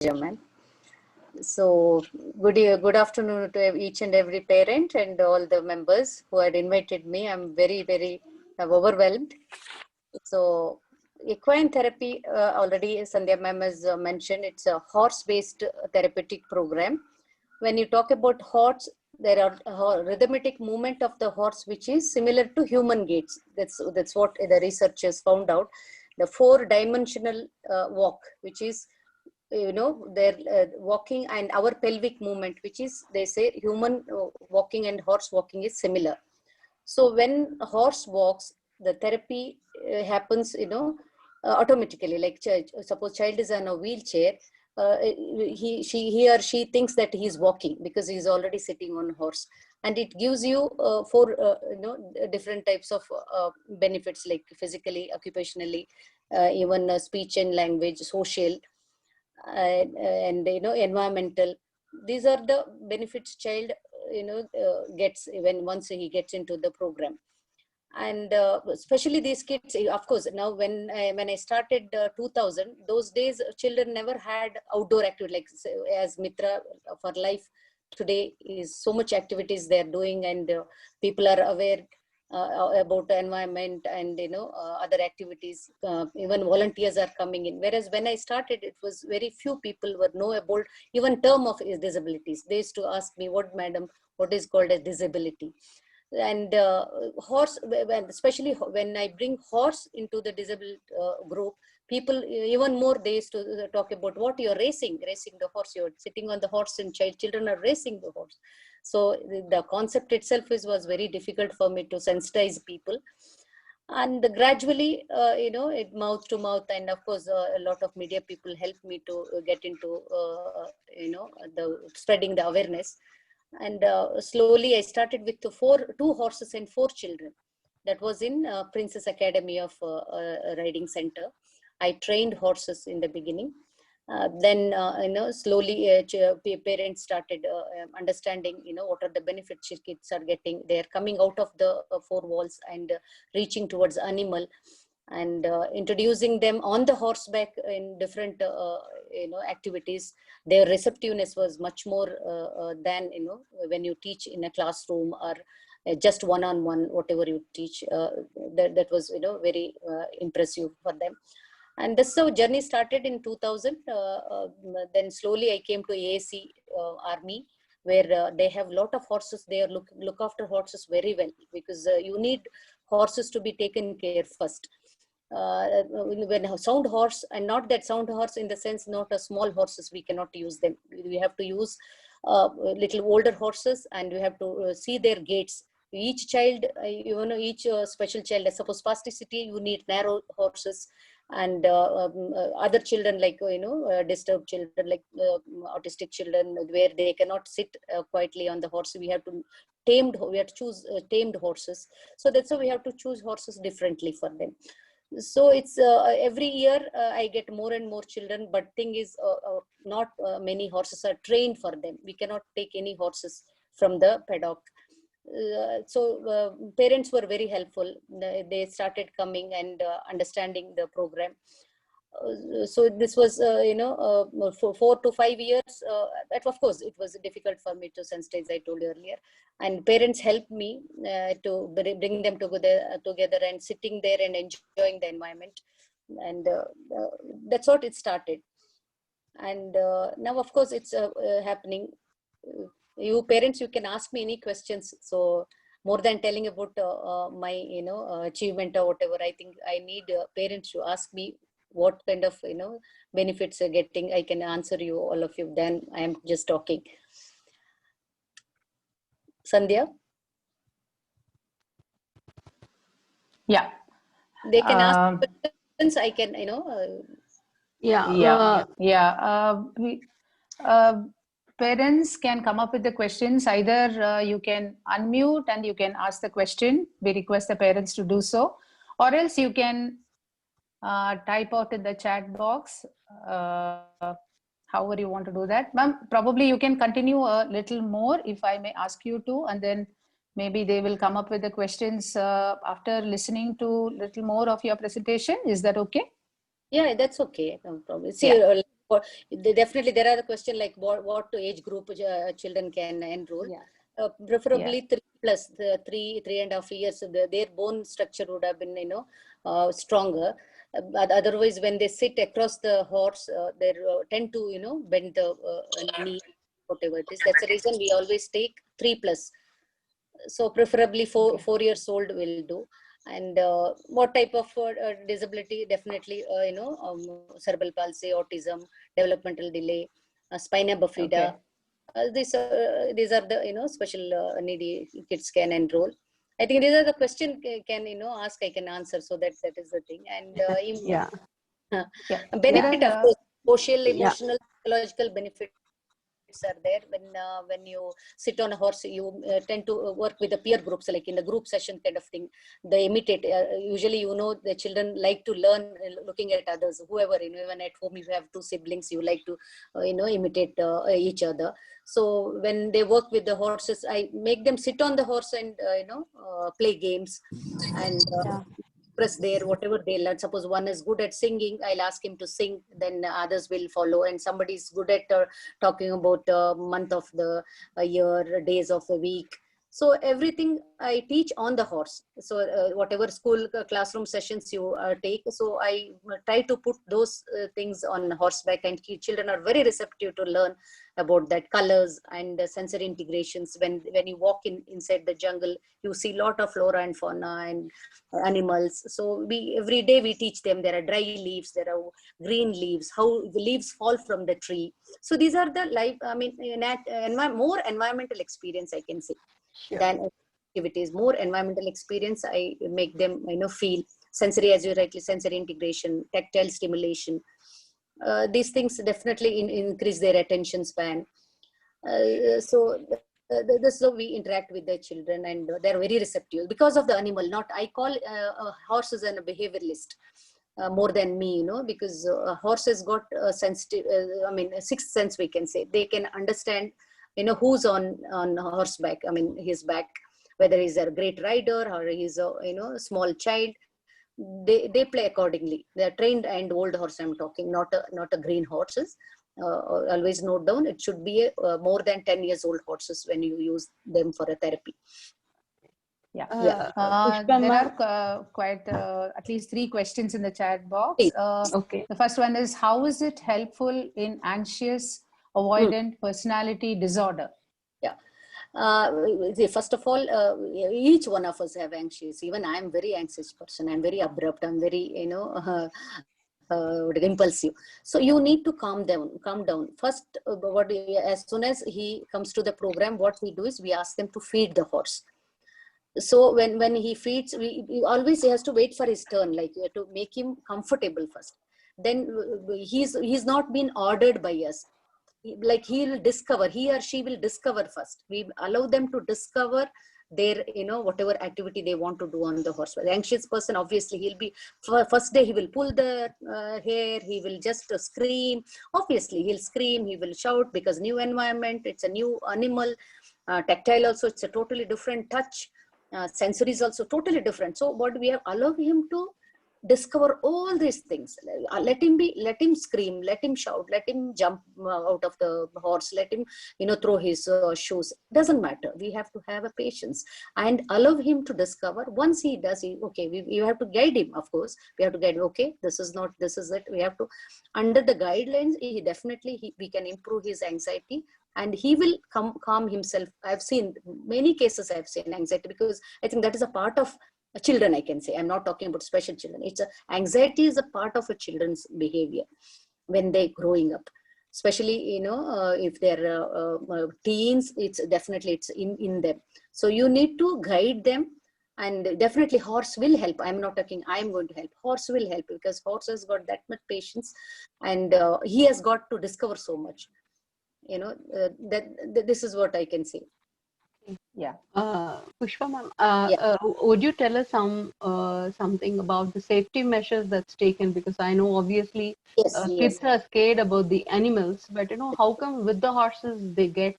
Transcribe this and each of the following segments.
ma'am. So, good afternoon to each and every parent and all the members who had invited me. I'm very overwhelmed. So, equine therapy, already Sandhya ma'am has mentioned, it's a horse-based therapeutic program. When you talk about horse, there are rhythmic movement of the horse, which is similar to human gaits. That's what the researchers found out. The four-dimensional walk, which is their walking and our pelvic movement, which is, they say, human walking and horse walking is similar. So when a horse walks, the therapy happens automatically. Like suppose child is on a wheelchair, he or she thinks that he's walking because he's already sitting on a horse, and it gives you four different types of benefits, like physically, occupationally, even speech and language, social, and environmental. These are the benefits child gets when once he gets into the program. And especially these kids, of course, now when I started 2000, those days children never had outdoor activity, like as Mitra for life today is so much activities they are doing, and people are aware about the environment and other activities. Even volunteers are coming in, whereas when I started, it was very few people were know about even term of disabilities. They used to ask me, what is called a disability? And horse, especially when I bring horse into the disabled group, people even more, they used to talk about what you're racing the horse, you're sitting on the horse, and children are racing the horse. So the concept itself was very difficult for me to sensitize people. And gradually, it mouth to mouth, and of course, a lot of media people helped me to get into, the spreading the awareness. And slowly I started with two horses and 4 children. That was in Princess Academy of Riding Center. I trained horses in the beginning. Then slowly parents started understanding what are the benefits kids are getting. They are coming out of the 4 walls and reaching towards animal, and introducing them on the horseback in different activities. Their receptiveness was much more than when you teach in a classroom or just one-on-one, whatever you teach. That was very impressive for them. And this journey started in 2000. Then slowly I came to AAC Army, where they have a lot of horses. They look after horses very well, because you need horses to be taken care first. When a sound horse, and not that sound horse in the sense, not a small horses, we cannot use them. We have to use little older horses, and we have to see their gaits. Each child, each special child, suppose spasticity, you need narrow horses. And other children, like disturbed children, like autistic children, where they cannot sit quietly on the horse, we have to choose tamed horses. So that's why we have to choose horses differently for them. So it's every year I get more and more children, but thing is not many horses are trained for them. We cannot take any horses from the paddock. So parents were very helpful. They started coming and understanding the program. So this was, for 4 to 5 years. Of course, it was difficult for me to sensitize, I told you earlier. And parents helped me to bring them together and sitting there and enjoying the environment. And that's what it started. And now, of course, it's happening. You parents, you can ask me any questions. So more than telling about my achievement or whatever, I think I need parents to ask me what kind of benefits are getting. I can answer you, all of you. Then I am just talking. Sandhya? Yeah. They can ask questions. I can, parents can come up with the questions. Either you can unmute and you can ask the question. We request the parents to do so. Or else you can type out in the chat box, however you want to do that. Ma'am, probably you can continue a little more if I may ask you to, and then maybe they will come up with the questions after listening to little more of your presentation. Is that okay? Yeah, that's okay. No problem. See, or definitely there are the question like what age group children can enroll. Preferably 3+, the 3.5 years. Their bone structure would have been stronger. But otherwise, when they sit across the horse, they tend to bend the knee, whatever it is. That's the reason we always take 3+. So preferably 4 years old will do. And what type of disability? Definitely, cerebral palsy, autism, developmental delay, spina bifida. These are the special needy kids can enroll. I think these are the question can ask, I can answer. So that is the thing. And benefit, of course, social, emotional, psychological benefits are there. When you sit on a horse, you tend to work with the peer groups, like in the group session kind of thing. They imitate. Usually, the children like to learn looking at others. Whoever, even at home, if you have two siblings, you like to, imitate each other. So when they work with the horses, I make them sit on the horse and play games and express their whatever they learn. Suppose one is good at singing, I'll ask him to sing, then others will follow. And somebody is good at talking about month of the year, days of the week. So everything I teach on the horse. So whatever school classroom sessions you take, so I try to put those things on horseback, and children are very receptive to learn about that, colors and sensory integrations. When you walk inside the jungle, you see a lot of flora and fauna and animals. So every day we teach them. There are dry leaves, there are green leaves, how the leaves fall from the tree. So these are the more environmental experience, I can say, than activities. More environmental experience, I make them feel sensory, as you rightly, sensory integration, tactile stimulation. These things definitely increase their attention span. So this is how we interact with the children, and they're very receptive because of the animal. Not, I call horses a behavioralist more than me, because horses got sensitive, a sixth sense, we can say. They can understand who's on horseback, his back, whether he's a great rider or he's a small child. They play accordingly. They are trained and old horse, I'm talking, not a green horses. Always note down, it should be more than 10 years old horses when you use them for a therapy. There are quite at least 3 questions in the chat box. The first one is, how is it helpful in anxious avoidant personality disorder? First of all, each one of us have anxious. Even I am very anxious person. I'm very abrupt. I'm very impulsive. So you need to calm down. First, as soon as he comes to the program, what we do is we ask them to feed the horse. So when he feeds, we always, he has to wait for his turn, like to make him comfortable first. Then he's not been ordered by us. Like he or she will discover first. We allow them to discover their whatever activity they want to do on the horse. The anxious person, obviously, he'll be, first day he will pull the hair, he will just scream. Obviously he'll scream, he will shout, because new environment, it's a new animal. Tactile also, it's a totally different touch. Sensory is also totally different. So what we have, allow him to discover all these things. Let him scream, let him shout, let him jump out of the horse, let him throw his shoes. Doesn't matter. We have to have a patience and allow him to discover. Once he does, we have to guide him. Of course we have to guide him. Okay, this is it. We have to, under the guidelines, we can improve his anxiety, and he will calm himself. I've seen many cases. I've seen anxiety, because I think that is a part of children, I can say. I'm not talking about special children. Anxiety is a part of a children's behavior when they're growing up, especially if they're teens. It's in them. So you need to guide them, and definitely horse will help. I'm not talking I'm going to help. Horse will help, because horse has got that much patience, and he has got to discover so much. This is what I can say. Pushpa ma'am, would you tell us something about the safety measures that's taken? Because I know obviously kids are scared about the animals, but how come with the horses they get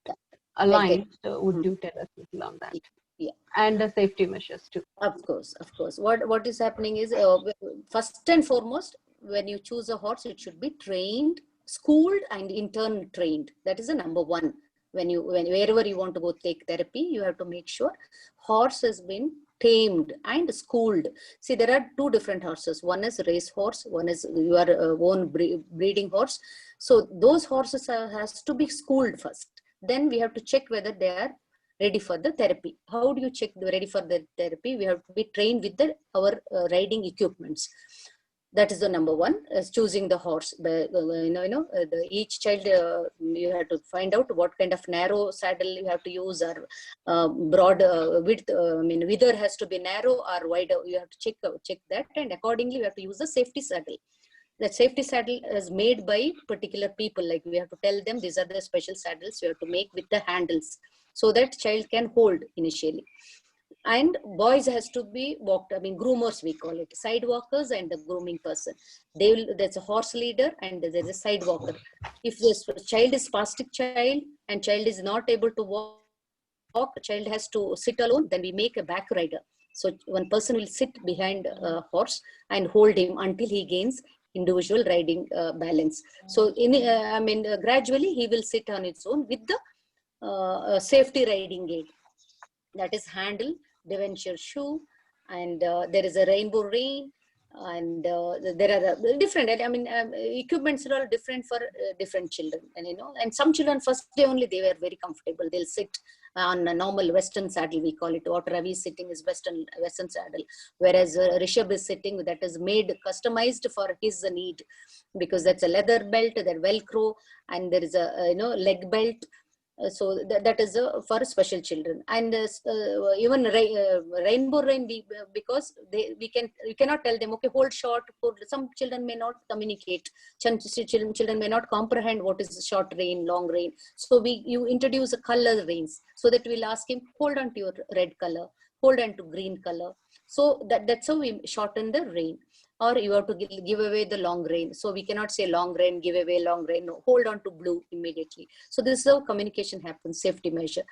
aligned? So would you tell us a little on that? And the safety measures too. Of course. What is happening is, first and foremost, when you choose a horse, it should be trained schooled and in turn trained. That is the number one. Wherever you want to go take therapy, you have to make sure horse has been tamed and schooled. See, there are two different horses. One is race horse, one is your own breeding horse. So those horses has to be schooled first. Then we have to check whether they are ready for the therapy. How do you check they're ready for the therapy? We have to be trained with our riding equipments. That is the number one, is choosing the horse. Each child, you have to find out what kind of narrow saddle you have to use, or broad width. Whether has to be narrow or wide. You have to check that, and accordingly, you have to use the safety saddle. That safety saddle is made by particular people. Like, we have to tell them these are the special saddles you have to make with the handles, so that child can hold initially. And boys has to be walked, groomers we call it, side walkers and the grooming person. There's a horse leader and there's a side walker. If this child is spastic child and child is not able to walk, child has to sit alone, then we make a back rider. So one person will sit behind a horse and hold him until he gains individual riding balance. So gradually he will sit on its own with the safety riding aid. That is handle, debenture shoe, and there is a rainbow rein, and there are different. Equipments are all different for different children, and some children first day only they were very comfortable. They'll sit on a normal Western saddle, we call it. What Ravi is sitting is Western saddle, whereas Rishabh is sitting that is made customized for his need, because that's a leather belt, that Velcro, and there is a leg belt. So that is for special children. And even rainbow rein, because you cannot tell them, okay, hold short. Some children may not communicate. Children may not comprehend what is short rein, long rein. So you introduce a color reins, so that we'll ask him, hold on to your red color, hold on to green color. So that's how we shorten the rein. Or you have to give away the long rein. So we cannot say long rein, give away long rein. No, hold on to blue immediately. So this is how communication happens, safety measure.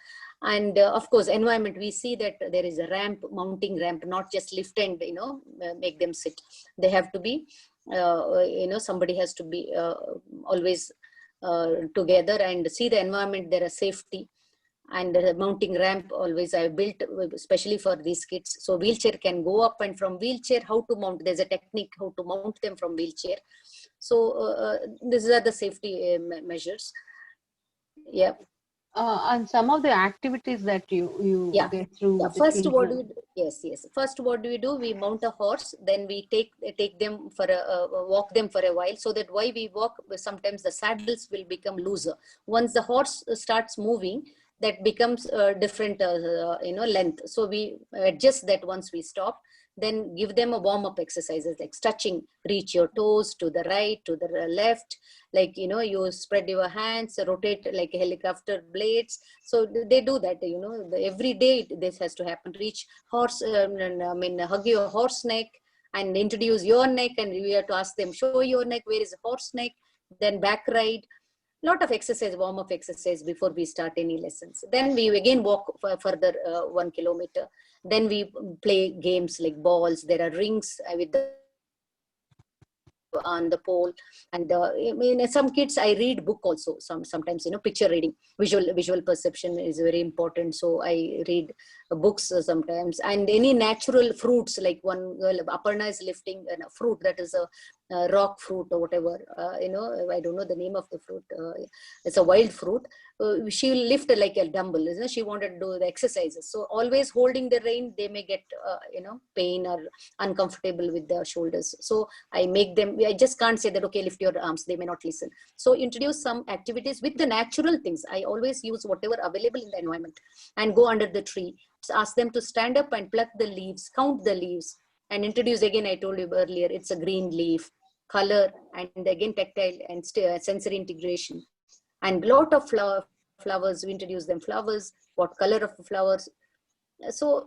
And of course, environment, we see that there is a ramp, mounting ramp, not just lift and, make them sit. They have to be, somebody has to be always together and see the environment, there are safety. And the mounting ramp always I built especially for these kids. So wheelchair can go up, and from wheelchair, how to mount, there's a technique how to mount them from wheelchair. So these are the safety measures. Yeah. And some of the activities that you get through. Yeah. First, what do we do? Yes. First, what do we do? We mount a horse, then we take them for walk them for a while, so that while we walk, sometimes the saddles will become looser. Once the horse starts moving, that becomes different length. So we adjust that once we stop. Then give them a warm-up exercises like stretching, reach your toes to the right, to the left, like, you spread your hands, rotate like helicopter blades. So they do that, every day this has to happen. Reach horse, hug your horse neck and introduce your neck, and we have to ask them, show your neck, where is the horse neck, then back ride. Lot of exercise, warm-up exercise before we start any lessons. Then we again walk further 1 kilometer. Then we play games like balls. There are rings with on the pole, and some kids I read book also. Sometimes picture reading, visual perception is very important. So I read books sometimes, and any natural fruits, like one girl Aparna is lifting a fruit that is a rock fruit or whatever. I don't know the name of the fruit. It's a wild fruit. She will lift like a dumbbell. She wanted to do the exercises. So always holding the rein, they may get pain or uncomfortable with their shoulders. So I make them. I just can't say that, okay, lift your arms. They may not listen. So introduce some activities with the natural things. I always use whatever available in the environment, and go under the tree. Ask them to stand up and pluck the leaves, count the leaves, and introduce again. I told you earlier, it's a green leaf, color, and again tactile and sensory integration. And lot of flowers, we introduce them flowers, what color of the flowers. So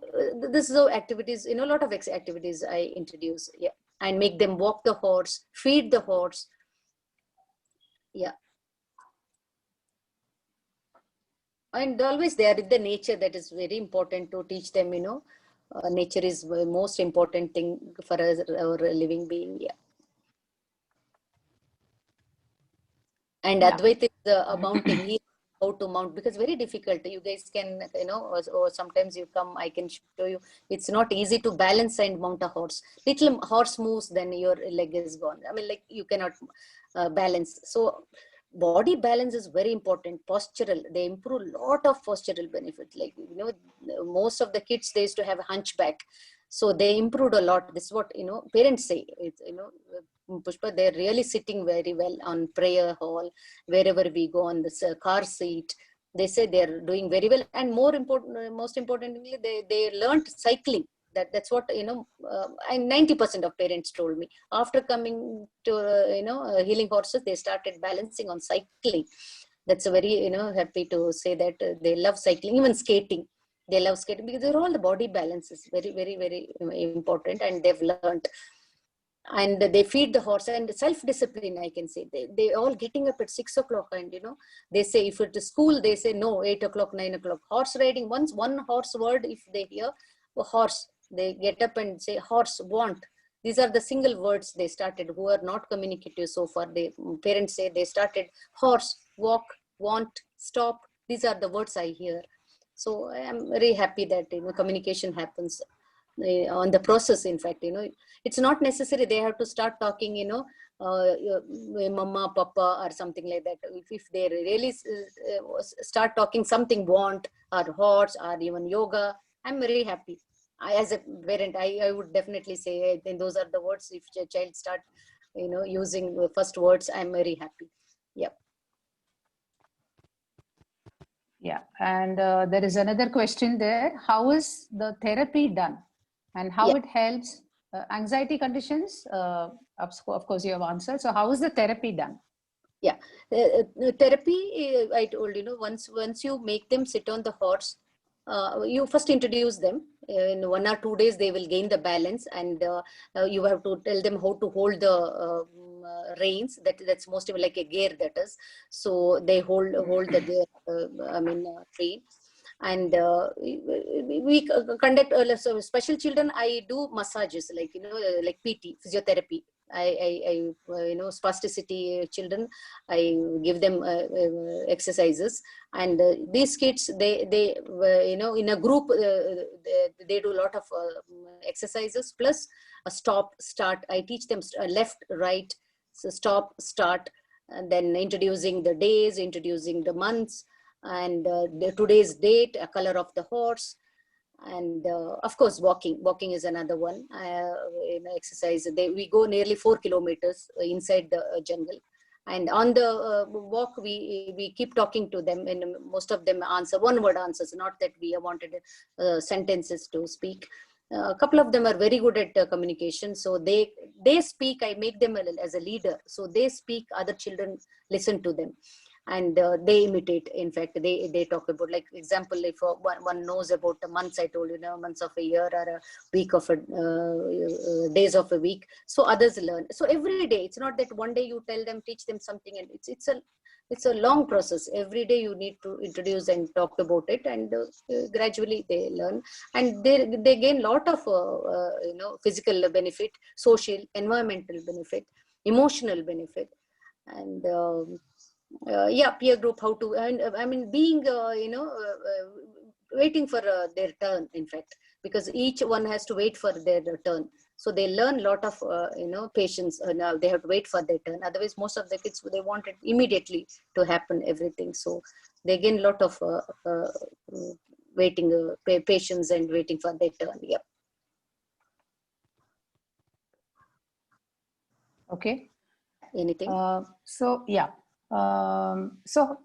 this is how activities, a lot of activities I introduce. Yeah. And make them walk the horse, feed the horse. Yeah. And always they are with the nature. That is very important to teach them, nature is the most important thing for us, our living being. Yeah. And Yeah. Advait is mounting. He how to mount, because very difficult. You guys can, or sometimes you come, I can show you. It's not easy to balance and mount a horse. Little horse moves, then your leg is gone. I mean, like, you cannot balance. So body balance is very important. Postural, they improve a lot of postural benefit. Like, most of the kids, they used to have a hunchback. So they improved a lot. This is what, parents say. It's, Pushpa, they're really sitting very well on prayer hall, wherever we go, on this car seat. They say they're doing very well. And most importantly, they learned cycling. That's what, and 90% of parents told me. After coming to, healing horses, they started balancing on cycling. That's a very, happy to say that they love cycling, even skating. They love skating because they're all the body balance is very, very, very important, and they've learned. And they feed the horse, and self-discipline, I can say. They all getting up at 6 o'clock, and, they say if it is school, they say no, 8 o'clock, 9 o'clock. Horse riding, once one horse word, if they hear a horse, they get up and say horse, want. These are the single words they started, who are not communicative so far. Parents say they started horse, walk, want, stop. These are the words I hear. So I am very happy that, communication happens on the process. In fact, it's not necessary they have to start talking, mama, papa, or something like that. If they really start talking something, want, or horse, or even yoga, I'm very happy. As a parent, I would definitely say, I think those are the words. If a child start, using the first words, I'm very happy. Yeah. Yeah. And there is another question there. How is the therapy done, and how it helps anxiety conditions? Of course, you have answered. So how is the therapy done? Yeah, therapy, I told, once you make them sit on the horse, you first introduce them. In 1 or 2 days, they will gain the balance, and you have to tell them how to hold the reins. That's mostly like a gear, that is. So they hold the gear, train. And we conduct so special children. I do massages, like, like PT, physiotherapy. I spasticity children, I give them exercises. And these kids, they in a group, they do a lot of exercises, plus a stop, start. I teach them left, right, so stop, start, and then introducing the days, introducing the months, and today's date, a color of the horse. And of course, walking is another one. Exercise, we go nearly 4 kilometers inside the jungle, and on the walk, we keep talking to them, and most of them answer one word answers, not that we wanted sentences to speak. A couple of them are very good at communication, so they speak. I make them as a leader, so they speak, other children listen to them, and they imitate. In fact, they talk about, like, example, if one knows about the months, I told you, months of a year, or a week of a days of a week, so others learn. So every day, it's not that one day you tell them, teach them something, and it's a long process. Every day you need to introduce and talk about it, and gradually they learn, and they gain a lot of physical benefit, social, environmental benefit, emotional benefit. And peer group, how to, and being waiting for their turn, in fact, because each one has to wait for their turn. So they learn a lot of patience. Now they have to wait for their turn. Otherwise, most of the kids, they want it immediately to happen, everything. So they gain a lot of waiting, patience, and waiting for their turn. Yeah. Okay. Anything? So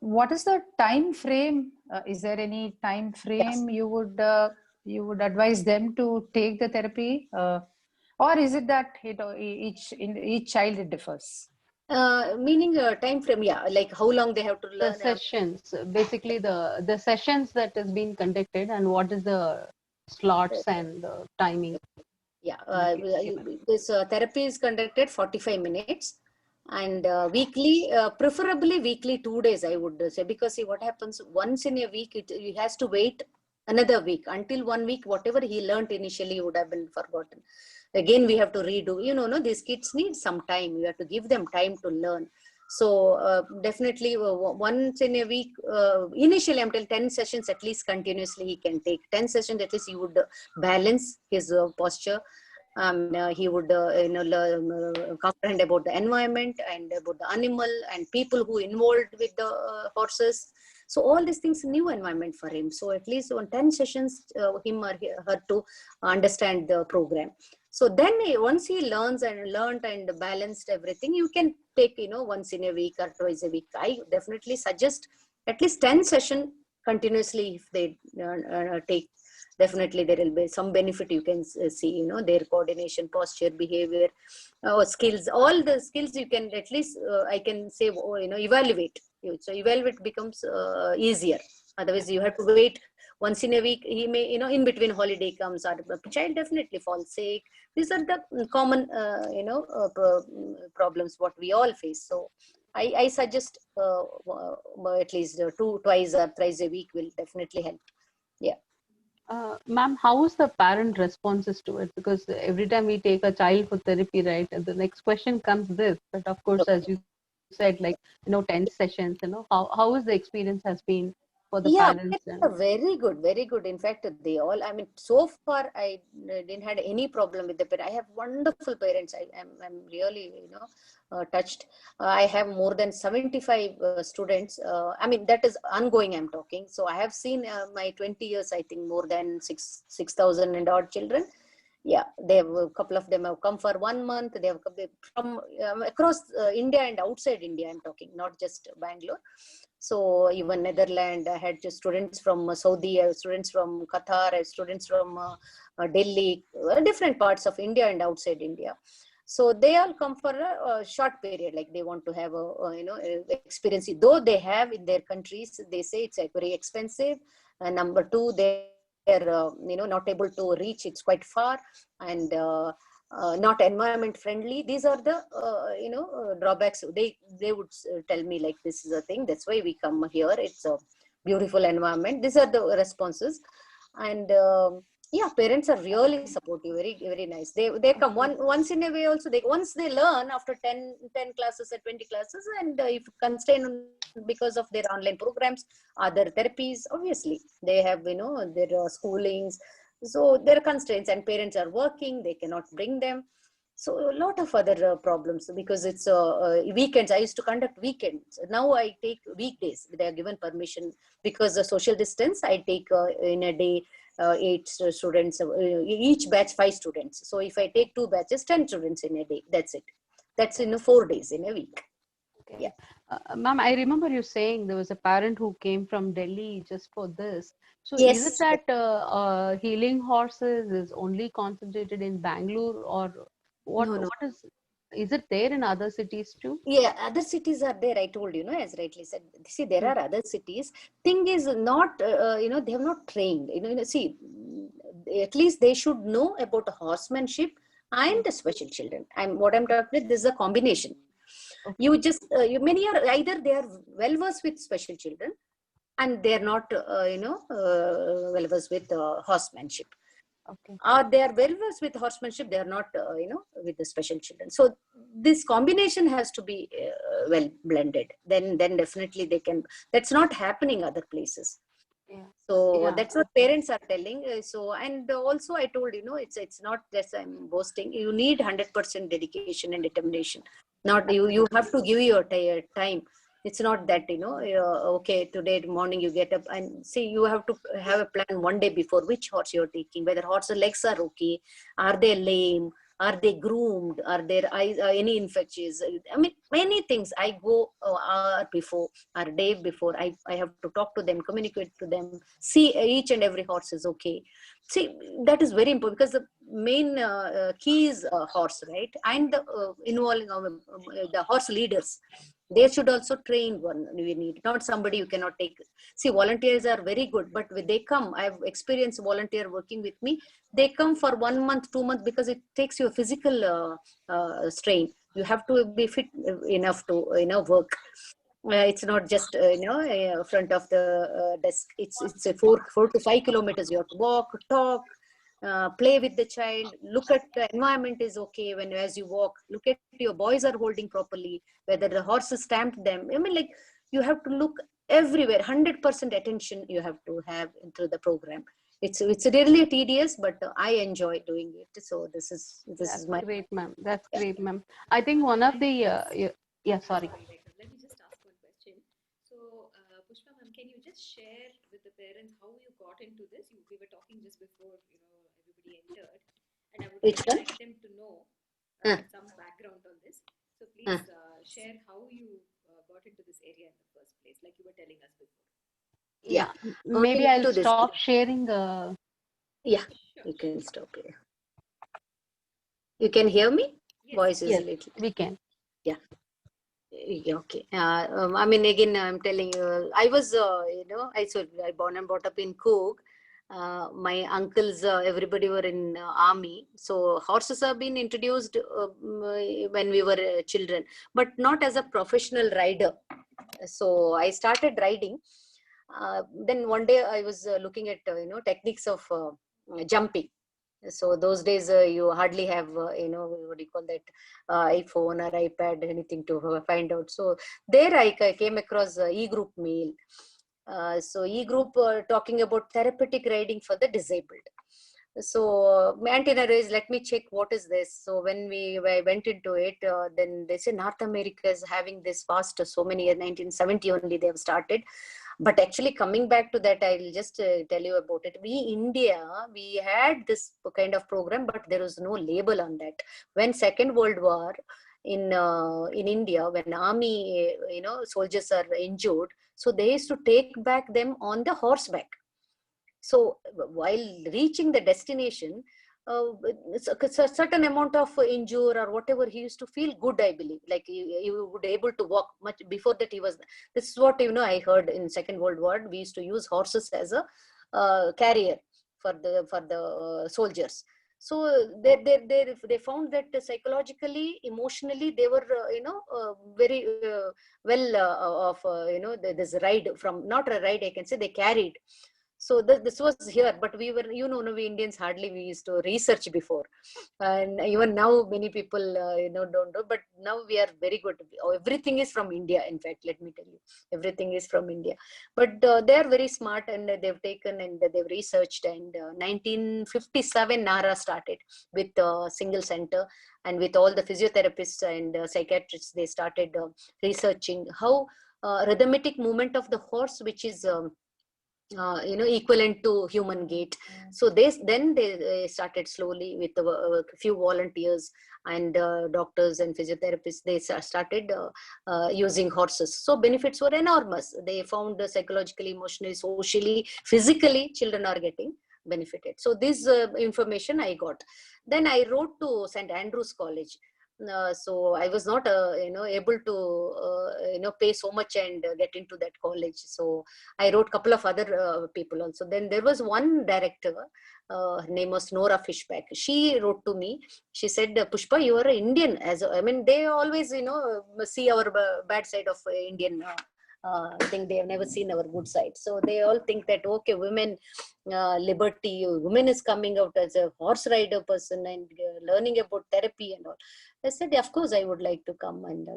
what is the time frame? Is there any time frame you would advise them to take the therapy, or is it that each child it differs? Meaning time frame, yeah, like how long they have to learn. The sessions, basically the sessions that has been conducted, and what is the slots and the timing. Yeah, this therapy is conducted 45 minutes, and weekly, preferably weekly, 2 days, I would say, because see what happens, once in a week, he has to wait another week. Until 1 week, whatever he learned initially would have been forgotten. Again, we have to redo. These kids need some time. You have to give them time to learn. So definitely once in a week, initially I'm telling 10 sessions at least continuously he can take. 10 sessions at least he would balance his posture. He would comprehend about the environment and about the animal and people who involved with the horses. So all these things, new environment for him. So at least on 10 sessions, him or her to understand the program. So then once he learned and balanced everything, you can take, once in a week or twice a week. I definitely suggest at least 10 sessions continuously if they take. Definitely there will be some benefit you can see, their coordination, posture, behavior, skills, all the skills you can at least, I can say, evaluate. So evaluate becomes easier. Otherwise you have to wait once in a week. He may, in between holiday comes, or the child definitely falls sick. These are the common, problems what we all face. So I suggest at least twice or thrice a week will definitely help. Yeah. Ma'am, how is the parent responses to it? Because every time we take a child for therapy, right, and the next question comes this. But of course, as you said, 10 sessions, how is the experience has been for the parents? Very good, very good. In fact, they all, so far I didn't had any problem with the parents. I have wonderful parents. I'm really, touched. I have more than 75 students. That is ongoing, I'm talking. So I have seen my 20 years, I think more than 6,000 and odd children. Yeah, they have a couple of them have come for 1 month. They have come from across India and outside India, I'm talking, not just Bangalore. So even Netherlands, I had just students from Saudi, I have students from Qatar, I have students from Delhi, different parts of India and outside India. So they all come for a short period, like they want to have a experience. Though they have in their countries, they say it's very expensive. Number two, they're not able to reach. It's quite far, and not environment friendly. These are the drawbacks. They would tell me like, this is a thing, that's why we come here, it's a beautiful environment. These are the responses. And yeah, parents are really supportive, very very nice. They come once in a way also. Once they learn after 10 classes or 20 classes, and if constrained because of their online programs, other therapies, obviously they have their schoolings. So there are constraints, and parents are working, they cannot bring them. So a lot of other problems, because it's weekends. I used to conduct weekends. Now I take weekdays. They are given permission because the social distance. I take in a day 8 students, each batch 5 students. So if I take 2 batches, 10 students in a day. That's it. That's in 4 days in a week. Okay. Yeah. Ma'am, I remember you saying there was a parent who came from Delhi just for this. So Yes. is it that healing horses is only concentrated in Bangalore, or what? No. What is it there in other cities too? Yeah, other cities are there. I told you, as rightly said. See, there are other cities. Thing is not, they have not trained. See, at least they should know about horsemanship and the special children. What I'm talking about, this is a combination. Okay. You just, many are either they are well versed with special children, and they are not, well versed with horsemanship. Okay. They are well versed with horsemanship, they are not with the special children. So this combination has to be well blended, then definitely they can. That's not happening other places. Yeah. So Yeah. that's what parents are telling. So, and also I told, it's not just I'm boasting. You need 100% dedication and determination. Not you have to give your time. It's not that, okay, today morning you get up and see, you have to have a plan one day before which horse you're taking, whether horse legs are okay, are they lame, are they groomed, are there any infections. Many things. I go before or day before. I have to talk to them, communicate to them, see each and every horse is okay. See, that is very important, because the main key is horse, right? And involving the horse leaders. They should also train one. We need not somebody you cannot take. See, volunteers are very good, but when they come, I've experienced volunteer working with me. They come for 1 month, 2 months, because it takes you a physical strain. You have to be fit enough to work. It's not just front of the desk. It's a 4 to 5 kilometers. You have to walk, talk, play with the child, look at the environment is okay when as you walk, look at your boys are holding properly, whether the horses stamped them. I mean, like, you have to look everywhere, 100% attention you have to have through the program. It's really tedious, but I enjoy doing it. So this is my great, ma'am. That's great, ma'am. I think one of the yeah, sorry. Let me just ask one question. So, Pushpa ma'am, can you just share with the parents how you got into this? We were talking just before, everybody entered, and I would which really one? like them to know some background on this. So please share how you got into this area in the first place, like you were telling us before. Yeah, maybe going I'll into this. stop sharing. Yeah, Sure. you can stop here. You can hear me? Yes, Voice is Yes, a little. we can. Yeah. Yeah, okay. I mean, again, I'm telling you, I was, I born and brought up in Coog. My uncles, everybody were in army. So horses have been introduced when we were children, but not as a professional rider. So I started riding. Then one day I was looking at, techniques of jumping. So those days you hardly have what do you call that, iPhone or iPad, anything to find out. So there I came across e-group mail. So e-group talking about therapeutic riding for the disabled. So my antenna raised, let me check what is this. So when I went into it, then they say North America is having this fast, so many years, 1970 only they have started. But actually, coming back to that, I'll just tell you about it. India, we had this kind of program, but there was no label on that. When Second World War in India, when army, soldiers are injured, so they used to take back them on the horseback. So while reaching the destination, it's a certain amount of injury or whatever, he used to feel good, I believe, like he would able to walk much. Before that, this is what I heard. In Second World War, we used to use horses as a carrier for the soldiers. So they found that psychologically, emotionally, they were very well of this ride, from not a ride, I can say, they carried. So this was here, but we were, we Indians hardly we used to research before, and even now many people don't know. But now we are very good. Everything is from India. In fact, let me tell you, everything is from India. But they are very smart, and they've taken and they've researched. And 1957, NARA started with a single center, and with all the physiotherapists and psychiatrists, they started researching how rhythmic movement of the horse, which is equivalent to human gait. So they started slowly with a few volunteers and doctors and physiotherapists. They started using horses. So benefits were enormous. They found psychologically, emotionally, socially, physically, children are getting benefited. So this information I got. Then I wrote to St. Andrews College. So I was not able to pay so much and get into that college. So I wrote a couple of other people also. Then there was one director, her name was Nora Fishback. She wrote to me. She said, Pushpa, you are an Indian. I mean, they always see our bad side of Indian thing. They have never seen our good side. So they all think that, okay, women liberty, women is coming out as a horse rider person and learning about therapy and all. I said, of course, I would like to come. And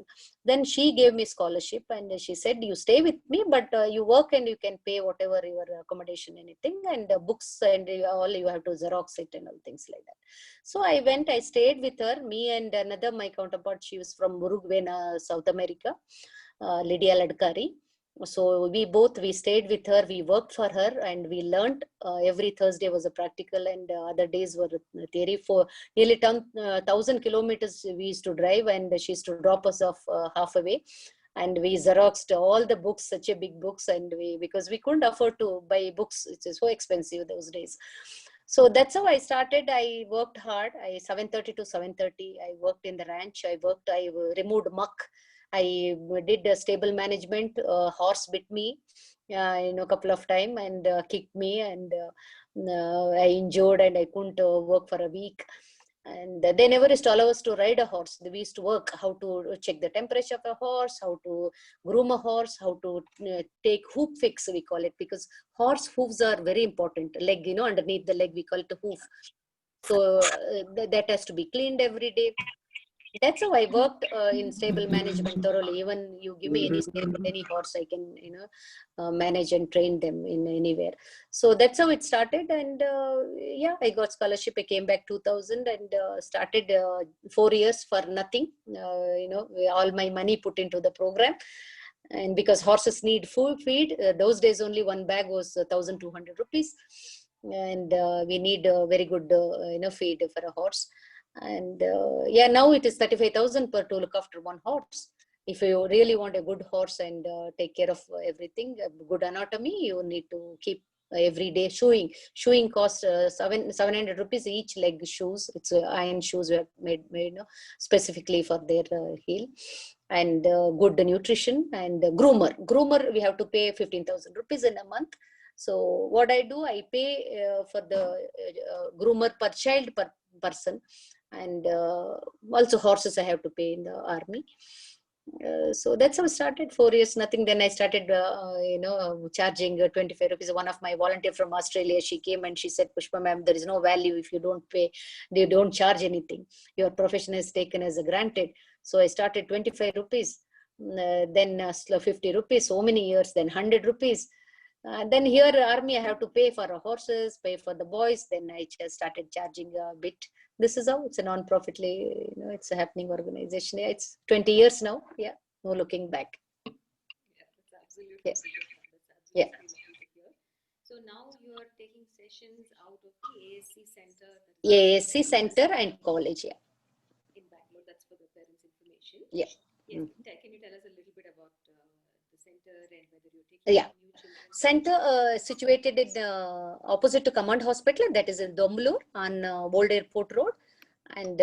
then she gave me scholarship, and she said, you stay with me, but you work and you can pay whatever your accommodation, anything, and books and all, you have to Xerox it and all things like that. So I went, I stayed with her, me and another, my counterpart, she was from Uruguay, South America, Lydia Ladkari. So we stayed with her, we worked for her, and we learned. Every Thursday was a practical, and other days were theory. For nearly 1,000 kilometers we used to drive, and she used to drop us off halfway. And we Xeroxed all the books, such a big books, and because we couldn't afford to buy books, it's so expensive those days. So that's how I started. I worked hard. 7:30 to 7:30. I worked in the ranch. I removed muck. I did stable management. Horse bit me, a couple of times, and kicked me, and I injured, and I couldn't work for a week. And they never used to allow us to ride a horse. We used to work how to check the temperature of a horse, how to groom a horse, how to take hoof fix, we call it, because horse hooves are very important. Leg, underneath the leg, we call it a hoof. So that has to be cleaned every day. That's how I worked in stable management thoroughly. Even you give me any stable, any horse, I can, manage and train them in anywhere. So that's how it started. And yeah, I got scholarship. I came back 2000 and started 4 years for nothing. All my money put into the program. And because horses need full feed, those days only one bag was 1,200 rupees. And we need a very good, feed for a horse. And yeah, now it is 35,000 per to look after one horse. If you really want a good horse and take care of everything, good anatomy, you need to keep every day shoeing. Shoeing costs 700 rupees each leg shoes. It's iron shoes we have made specifically for their heel. And good nutrition and groomer we have to pay 15,000 rupees in a month. So what I do, I pay for the groomer per child per person. And also horses I have to pay in the army. So that's how I started. 4 years, nothing. Then I started, charging 25 rupees. One of my volunteer from Australia, she came and she said, Pushpa ma'am, there is no value if you don't pay, they don't charge anything. Your profession is taken as a granted. So I started 25 rupees, then 50 rupees, so many years, then 100 rupees. Then here army I have to pay for horses, pay for the boys. Then I just started charging a bit. This is how it's a non-profitly, it's a happening organization. Yeah, it's 20 years now. Yeah, no looking back. Yeah, that's absolutely Yes. that's Yeah. absolutely lovely to hear. So now you are taking sessions out of the ASC center. ASC center and college. Yeah. In Bangalore, that's for the parents' information. Yeah. Yes. Can you tell us a little bit about the center and whether you're taking Yeah. new children? Center situated in opposite to Command Hospital, that is in Bangalore on Old Airport Road. And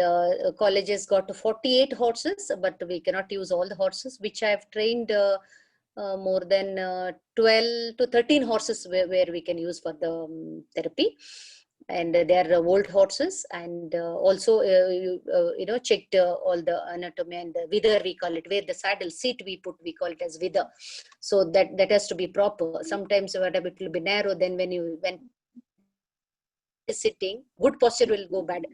colleges got 48 horses, but we cannot use all the horses, which I have trained more than 12 to 13 horses where we can use for the therapy. And they are old horses. And also, checked all the anatomy and the wither, we call it, where the saddle seat we put, we call it as wither. So that has to be proper. Sometimes whatever it will be narrow, then when sitting, good posture will go bad,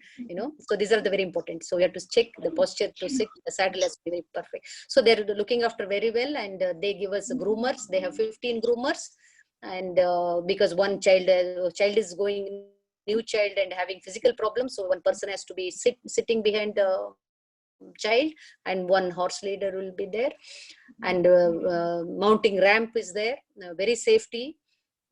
so these are the very important. So we have to check the posture to sit. The saddle has to be very perfect. So they're looking after very well. And they give us groomers. They have 15 groomers. And because one child is going, new child, and having physical problems, so one person has to be sitting behind the child, and one horse leader will be there. And mounting ramp is there, very safety.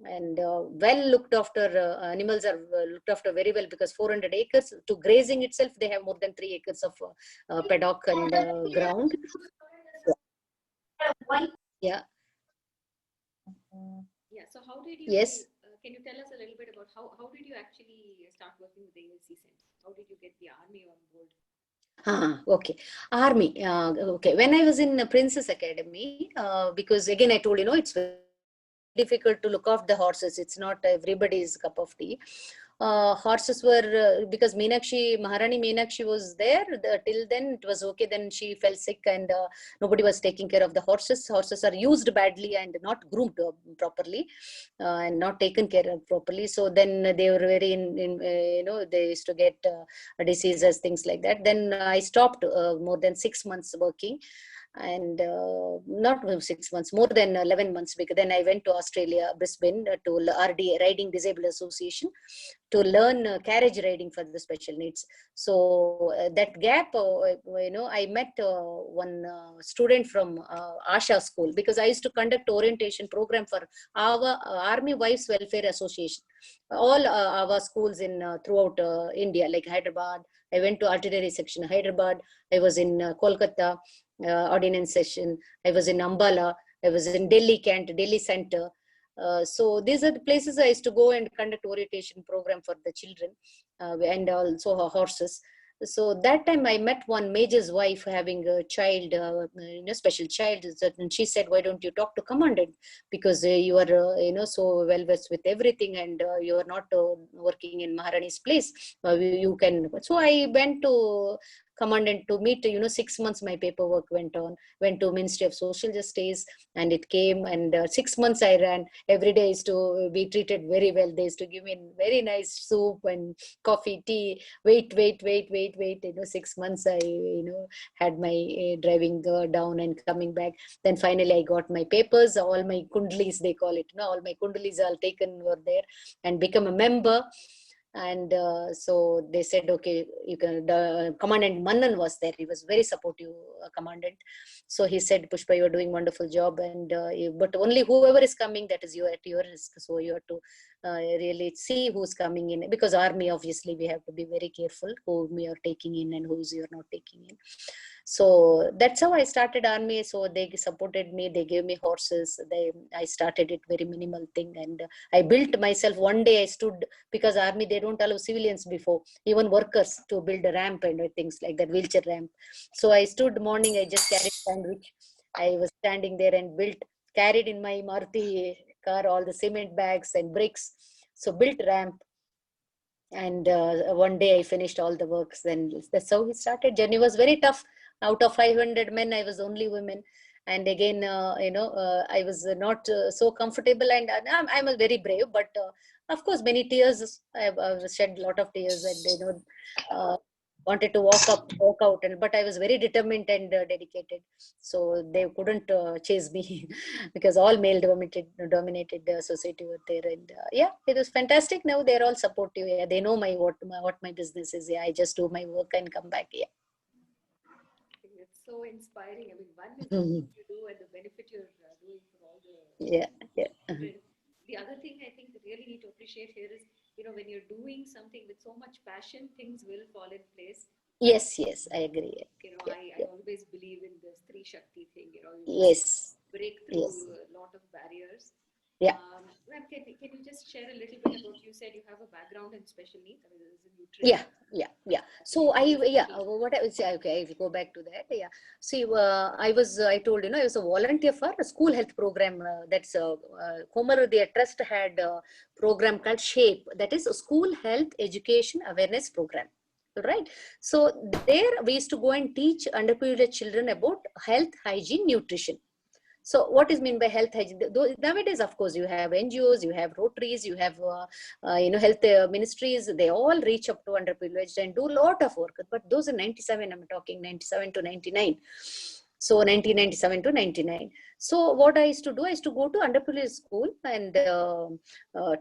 And well looked after. Animals are looked after very well, because 400 acres to grazing itself, they have more than 3 acres of paddock and ground. Yeah. Yeah. So how did you? Yes. Can you tell us a little bit about how did you actually start working with the ALC Center? How did you get the army on board? Okay. Army. Okay. When I was in Princess Academy, because again I told it's very difficult to look after the horses. It's not everybody's cup of tea. Horses were because Maharani Meenakshi was there. Till then it was okay. Then she fell sick, and nobody was taking care of the horses. Horses are used badly and not groomed properly, and not taken care of properly. So then they were very they used to get diseases, things like that. Then I stopped more than 6 months working. And not 6 months, more than 11 months, because then I went to Australia, Brisbane, to RDA, Riding Disabled Association, to learn carriage riding for the special needs. So that gap, I met one student from Asha school, because I used to conduct orientation program for our Army Wives Welfare Association, all our schools in throughout India, like Hyderabad. I went to artillery section Hyderabad. I was in Kolkata ordnance session. I was in Ambala. I was in Delhi Delhi Center. So these are the places I used to go and conduct orientation program for the children and also horses. So that time I met one major's wife having a child, special child. And she said, why don't you talk to commandant? Because you are, so well versed with everything, and you are not working in Maharani's place. You can. So I went to commandant to meet, 6 months my paperwork went to Ministry of Social Justice, and it came, and 6 months I ran. Every day is to be treated very well. They used to give me very nice soup and coffee, tea. Wait. 6 months I, had my driving down and coming back. Then finally I got my papers, all my kundlis, they call it, all my kundlis all taken were there, and become a member. And so they said, okay, you can. The Commandant Mannan was there. He was very supportive, commandant. So he said, Pushpa, you're doing wonderful job, and but only whoever is coming, that is you at your risk. So you have to really see who's coming in, because army, obviously we have to be very careful whom you are taking in and who's you're not taking in. So that's how I started army. So they supported me. They gave me horses. I started it very minimal thing, and I built myself. One day I stood, because army, they don't allow civilians before, even workers, to build a ramp and things like that, wheelchair ramp. So I stood morning. I just carried sandwich. I was standing there and carried in my Maruti car all the cement bags and bricks. So built ramp. And one day I finished all the works. Then that's how he started. Journey was very tough. Out of 500 men, I was only women. And again, I was not so comfortable, and I'm a very brave, but of course, many tears. I've shed a lot of tears, and wanted to walk out, but I was very determined and dedicated. So they couldn't chase me because all male dominated society were there, and yeah, it was fantastic. Now they're all supportive. Yeah, they know what my business is. Yeah, I just do my work and come back. Yeah. It's so inspiring. I mean, one is what you do and the benefit you're doing for all the yeah. children. The other thing I think that really need to appreciate here is, when you're doing something with so much passion, things will fall in place. Yes, I agree. I always believe in the Stree Shakti thing. You Yes. break through a lot of barriers. Yeah. Ma'am, can you just share a little bit about, you said you have a background in special needs? I mean, this is a nutrition. Yeah. So what I would say, okay, if you go back to that, yeah. See, I told, I was a volunteer for a school health program. That's Komarudya Trust had a program called SHAPE, that is a school health education awareness program. Right. So there we used to go and teach underprivileged children about health, hygiene, nutrition. So what is meant by health hygiene? Nowadays, of course, you have NGOs, you have Rotaries, you have health ministries. They all reach up to underprivileged and do a lot of work. But those in 97, I'm talking 97 to 99. So 1997 to 99. So what I used to do, I used to go to underprivileged school and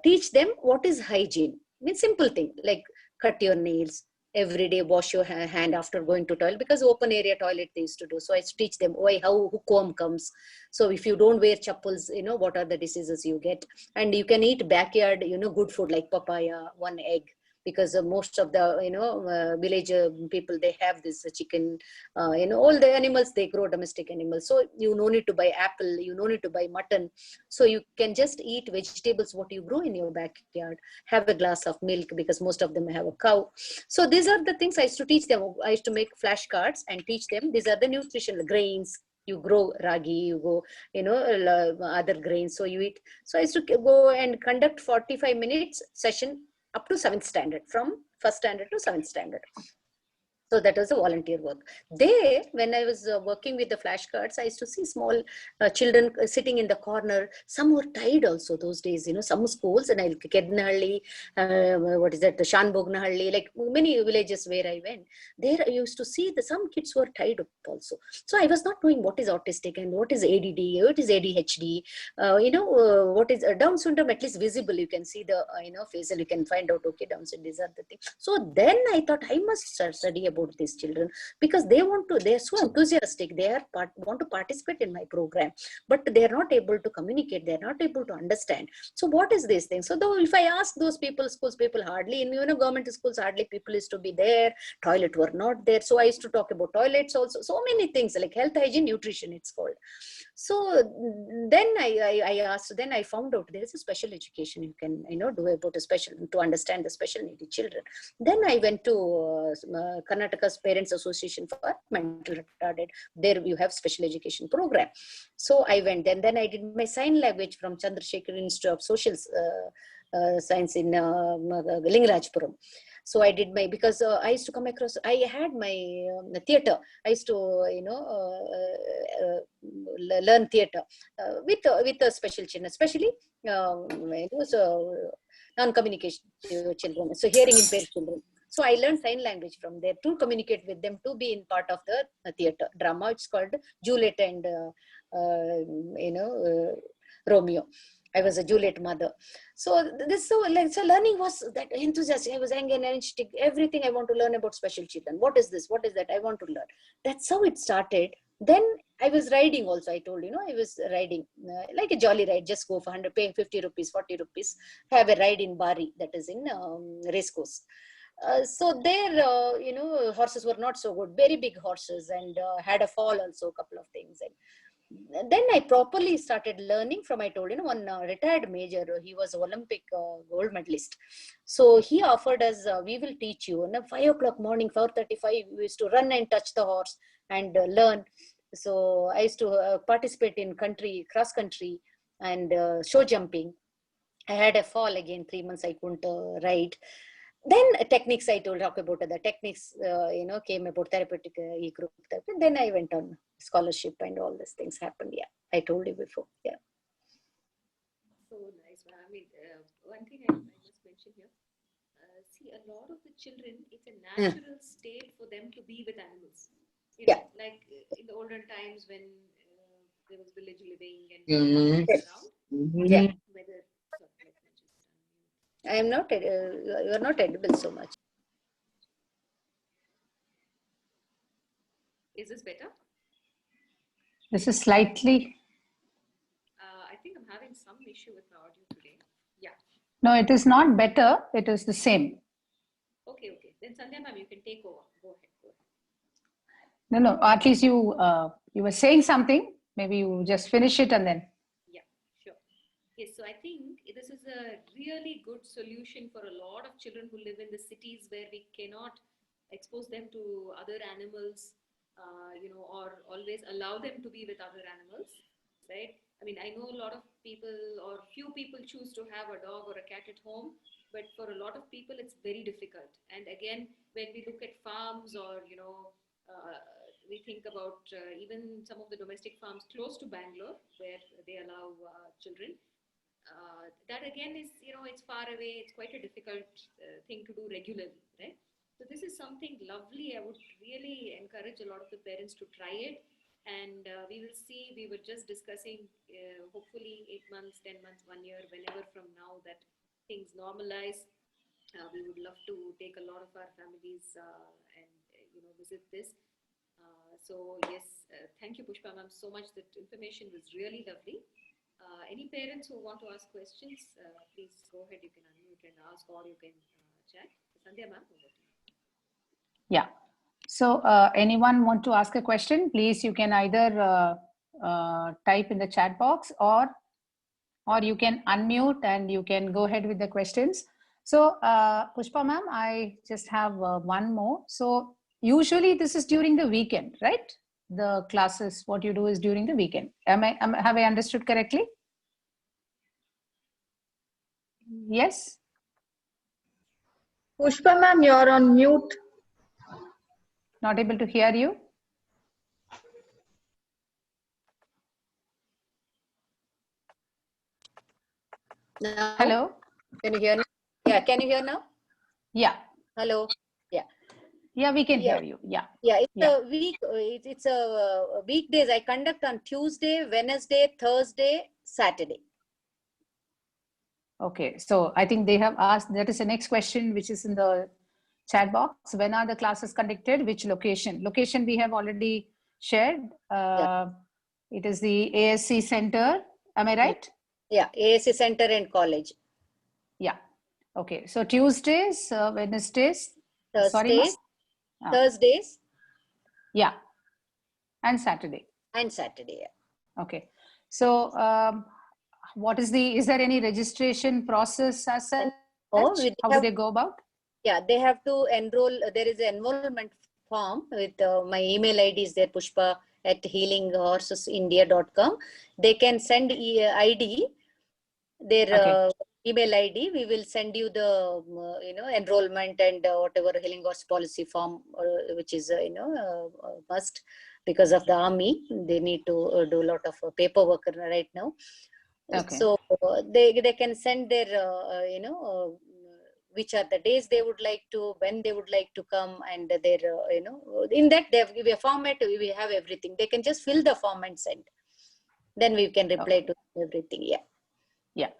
teach them what is hygiene. I mean, simple thing like cut your nails, every day wash your hand after going to toilet, because open area toilet they used to do. So I teach them how comb comes. So if you don't wear chappals, what are the diseases you get. And you can eat backyard, good food like papaya, one egg, because most of the village people, they have this chicken, all the animals, they grow domestic animals. So you no need to buy apple, you no need to buy mutton. So you can just eat vegetables what you grow in your backyard. Have a glass of milk, because most of them have a cow. So these are the things I used to teach them. I used to make flashcards and teach them. These are the nutritional grains. You grow ragi, you go, other grains, so you eat. So I used to go and conduct 45 minutes session up to 7th standard, from 1st standard to 7th standard. So that was a volunteer work. There, when I was working with the flashcards, I used to see small children sitting in the corner. Some were tied also those days, some schools, and I'll Kednahalli, what is that, the Shanbognahalli, like many villages where I went. There I used to see some kids were tied up also. So I was not knowing what is autistic and what is ADD, what is ADHD, what is Down syndrome, at least visible. You can see the, facial, you can find out, okay, Down syndrome, these are the things. So then I thought I must study about these children, because they're so enthusiastic. They want to participate in my program, but they're not able to communicate. They're not able to understand. So what is this thing? So though if I ask those people, schools people, hardly in government schools, hardly people used to be there. Toilet were not there. So I used to talk about toilets also. So many things like health, hygiene, nutrition, it's called. So then I asked, then I found out there is a special education you can, do about a special, to understand the special needy children. Then I went to Karnataka's Parents Association for Mental Retarded. There you have special education program. So I went, then I did my sign language from Chandrasekhar Institute of Social Science in Lingarajpuram. So I did my, because I used to come across, I had my theater. I used to, learn theater with the special children, especially non-communication children, so hearing impaired children. So I learned sign language from there to communicate with them, to be in part of the theater drama. It's called Juliet and Romeo. I was a Juliet mother. So so learning was that enthusiastic. I was energetic. Everything I want to learn about special children. What is this? What is that? I want to learn. That's how it started. Then I was riding also. I told I was riding like a jolly ride. Just go for 100, paying 50 rupees, 40 rupees. Have a ride in Bari, that is in racecourse. So there, horses were not so good. Very big horses, and had a fall also, a couple of things. And then I properly started learning from, I told one retired major. He was Olympic gold medalist. So he offered us, we will teach you. And 5 o'clock morning, 4:35, we used to run and touch the horse and learn. So I used to participate in cross country and show jumping. I had a fall again, 3 months I couldn't ride. Then techniques, I told, talk about the techniques, came about therapeutic e-group therapy. Then I went on scholarship and all these things happened. Yeah, I told you before. Yeah. So nice. I mean, one thing I must mention here. See, a lot of the children, it's a natural state for them to be with animals. Like in the olden times when there was village living and around. Yeah. Whether I am not, you are not edible so much. Is this better? This is slightly. I think I'm having some issue with my audio today. Yeah. No, it is not better. It is the same. Okay. Then Sandhya ma'am, you can take over. Go ahead. No. At least you were saying something. Maybe you just finish it and then. Yeah, sure. Yes, so I think this is a really good solution for a lot of children who live in the cities where we cannot expose them to other animals, or always allow them to be with other animals, right? I mean, I know a lot of people, or few people, choose to have a dog or a cat at home, but for a lot of people, it's very difficult. And again, when we look at farms or, we think about even some of the domestic farms close to Bangalore where they allow children. That again is, it's far away. It's quite a difficult thing to do regularly, right? So this is something lovely. I would really encourage a lot of the parents to try it. And we will see, we were just discussing, hopefully 8 months, 10 months, 1 year, whenever from now that things normalize. We would love to take a lot of our families and, visit this. So yes, thank you, Pushpa ma'am, so much. That information was really lovely. Any parents who want to ask questions, please go ahead. You can unmute and ask, or you can chat. Sandhya ma'am, over to you. Yeah. So anyone want to ask a question? Please, you can either type in the chat box, or you can unmute and you can go ahead with the questions. So Pushpa ma'am, I just have one more. So usually this is during the weekend, right? The classes, what you do is during the weekend. Have I understood correctly? Yes. Pushpa ma'am, you're on mute. Not able to hear you. Now, hello. Can you hear me? Yeah, can you hear now? Yeah. Hello. Yeah. Yeah, we can hear you. Yeah. Yeah, it's a week. It's a weekdays. I conduct on Tuesday, Wednesday, Thursday, Saturday. Okay, so I think they have asked. That is the next question, which is in the chat box. When are the classes conducted? Which location? Location we have already shared. It is the ASC Center. Am I right? Yeah, ASC Center and college. Yeah. Okay. So Tuesdays, Wednesdays, Thursdays. Thursdays. Yeah. And Saturday. And Saturday. Yeah. Okay. So what is there any registration process as such? Oh, How would they go about? Yeah, they have to enroll. There is an enrollment form with my email ID is there, pushpa@healinghorsesindia.com. They can send ID, their email ID. We will send you the enrollment and whatever healing horse policy form, which is must because of the army. They need to do a lot of paperwork right now. Okay. So they can send their which are the days they would like to, when they would like to come, and their in that they have give a format. We have everything. They can just fill the form and send. Then we can reply to everything. Yeah. Yeah.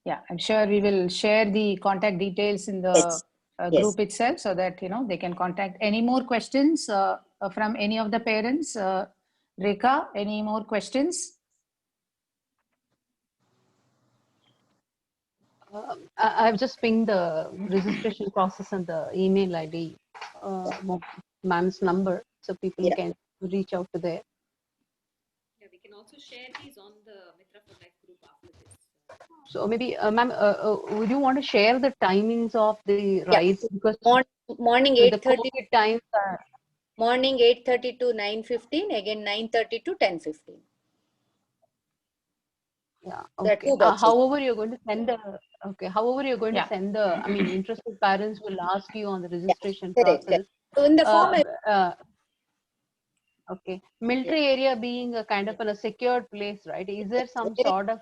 Yeah. I'm sure we will share the contact details in the group itself, so that they can contact. Any more questions from any of the parents? Rekha, any more questions? I've just pinged the registration process and the email ID, ma'am's number, so people can reach out to there. Yeah, we can also share these on the Mitra for Life group after this. So maybe, ma'am, would you want to share the timings of the rides? Because morning with the 8:30. COVID times Morning 8:30 to 9:15. Again 9:30 to 10:15. Yeah. Okay. However, you're going to send the I mean, interested parents will ask you on the registration process. So in the form, okay. Military area being a kind of a secured place, right? Is there some sort of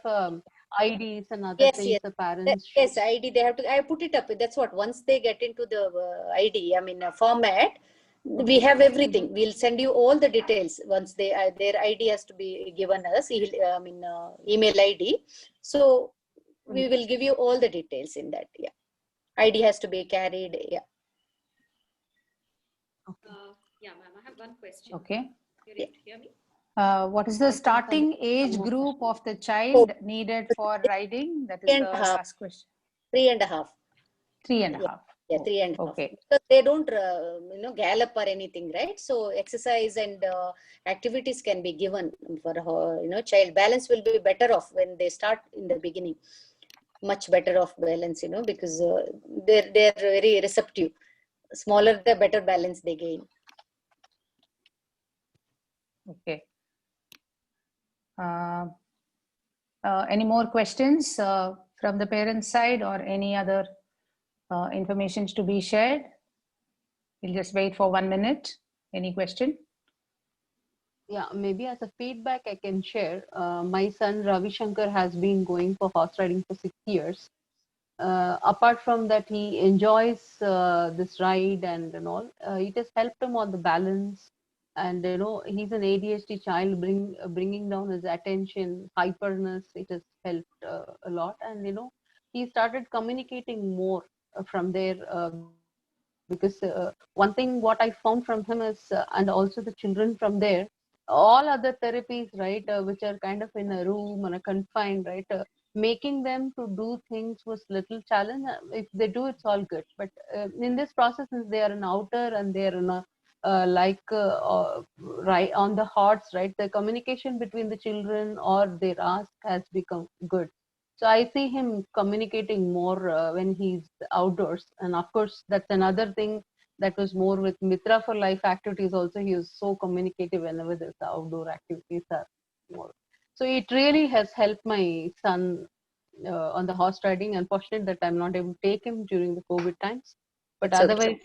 IDs and other things the parents should? Yes, ID they have to. I put it up. That's what. Once they get into the ID, I mean format, we have everything. We'll send you all the details once they their ID has to be given us. Email ID. So we will give you all the details in that. Yeah, ID has to be carried. Yeah. Yeah, ma'am. I have one question. Okay. You're able to hear me? What is the starting age group of the child needed for riding? That is the last question. 3.5. 3.5. Yeah, 3.5. Okay. Because they don't, gallop or anything, right? So exercise and activities can be given for child. Balance will be better off when they start in the beginning. Much better off balance, because they're very receptive. Smaller the better balance they gain. Okay. Any more questions from the parent side, or any other information to be shared? We'll just wait for 1 minute. Any question? Yeah, maybe as a feedback I can share. My son Ravi Shankar has been going for horse riding for 6 years. Apart from that, he enjoys this ride and all. It has helped him on the balance, and he's an ADHD child, bringing down his attention, hyperness. It has helped a lot, and he started communicating more from there, because one thing what I found from him is, and also the children from there, all other therapies, right, which are kind of in a room and a confined, right, making them to do things was little challenge. If they do, it's all good. But in this process, since they are an outer and they are in a right on the horse, right, the communication between the children or their ask has become good. So I see him communicating more when he's outdoors. And of course, that's another thing that was more with Mitra for Life activities. Also, he is so communicative whenever there's outdoor activities are more. So it really has helped my son on the horse riding. Unfortunate that I'm not able to take him during the COVID times, but otherwise,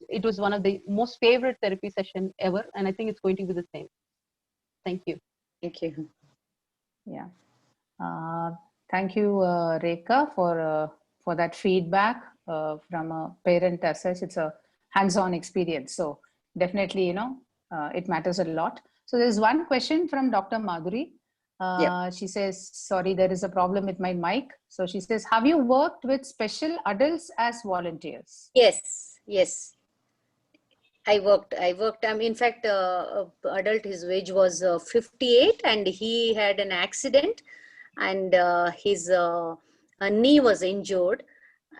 it was one of the most favorite therapy session ever, and I think it's going to be the same. Thank you. Thank you. Yeah. Thank you, Rekha, for that feedback from a parent as such. It's a hands-on experience, so definitely, it matters a lot. So there's one question from Dr. Madhuri. She says, sorry, there is a problem with my mic. So she says, have you worked with special adults as volunteers? Yes. I worked. In fact, adult, his age was 58, and he had an accident, and his knee was injured,